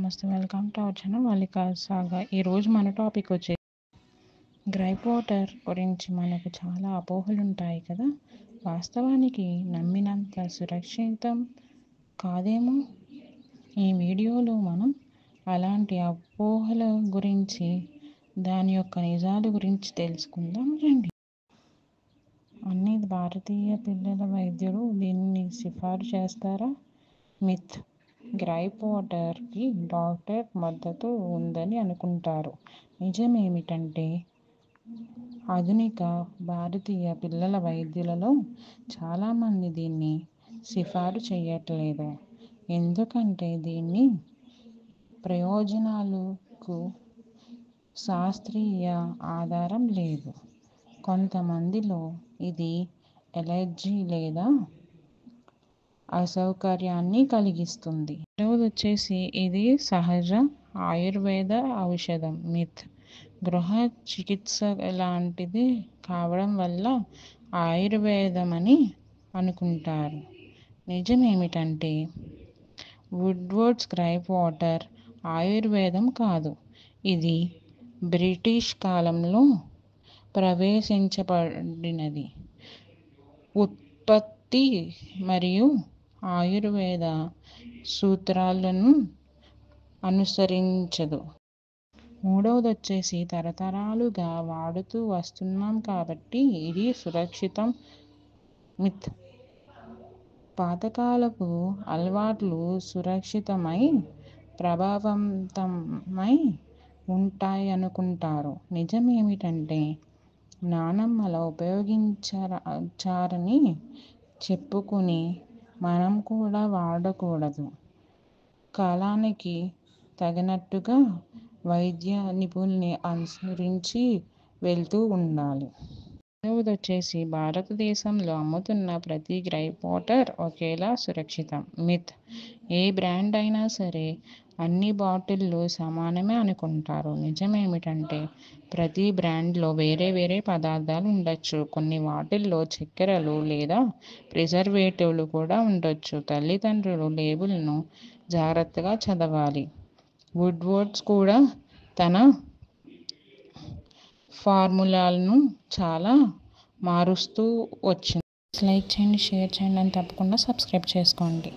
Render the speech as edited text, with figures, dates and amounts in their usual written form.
నమస్తే, welcome to our channel Mallika Saga. ఈరోజు మన టాపిక్ వచ్చేసి గ్రైప్ వాటర్ గురించి. మనకు చాలా అపోహలు ఉంటాయి కదా, వాస్తవానికి నమ్మినంత సురక్షితం కాదేమో. ఈ వీడియోలో మనం అలాంటి అపోహల గురించి, దాని యొక్క నిజాల గురించి తెలుసుకుందాం రండి. అన్ని భారతీయ పిల్లల వైద్యులు దీన్ని సిఫారు చేస్తారా? మిత్. గ్రైప్ వాటర్కి డాక్టర్ మద్దతు ఉందని అనుకుంటారు. నిజమేమిటంటే, ఆధునిక భారతీయ పిల్లల వైద్యులలో చాలామంది దీన్ని సిఫారు చేయట్లేదు. ఎందుకంటే దీని ప్రయోజనాలకు శాస్త్రీయ ఆధారం లేదు. కొంతమందిలో ఇది ఎలర్జీ లేదా అసౌకర్యాన్ని కలిగిస్తుంది. రెండవది వచ్చేసి ఇది సహజ ఆయుర్వేద ఔషధం. మిత్. గృహ చికిత్స లాంటిది కావడం వల్ల ఆయుర్వేదమని అనుకుంటారు. నిజమేమిటంటే, వుడ్వర్డ్స్ గ్రైప్ వాటర్ ఆయుర్వేదం కాదు. ఇది బ్రిటిష్ కాలంలో ప్రవేశించబడినది. ఉత్పత్తి మరియు ఆయుర్వేద సూత్రాలను అనుసరించదు. మూడవది వచ్చేసి తరతరాలుగా వాడుతూ వస్తున్నాం కాబట్టి ఇది సురక్షితం. మిత్. పాతకాలపు అలవాట్లు సురక్షితమై ప్రభావవంతమై ఉంటాయనుకుంటారు. నిజమేమిటంటే, నానమ్మల ఉపయోగించారని చెప్పుకుని మనం కూడా వాడకూడదు. కాలానికి తగినట్టుగా వైద్య నిపుణుల్ని అనుసరించి వెళ్తూ ఉండాలి. రెండవది వచ్చేసి భారతదేశంలో అమ్ముతున్న ప్రతి గ్రైప్ వాటర్ ఒకేలా సురక్షితం. మిత్. ఏ బ్రాండ్ అయినా సరే అన్ని బాటిళ్లు సమానమే అనుకుంటారు. నిజమేమిటంటే, ప్రతి బ్రాండ్లో వేరే వేరే పదార్థాలు ఉండొచ్చు. కొన్ని వాటిల్లో చక్కెరలు లేదా ప్రిజర్వేటివ్లు కూడా ఉండొచ్చు. తల్లిదండ్రులు లేబుల్ను జాగ్రత్తగా చదవాలి. వుడ్వర్డ్స్ కూడా తన ఫార్ములాలను చాలా మారుస్తూ వచ్చింది. లైక్ చేయండి, షేర్ చేయండి, అని తప్పకుండా సబ్స్క్రైబ్ చేసుకోండి.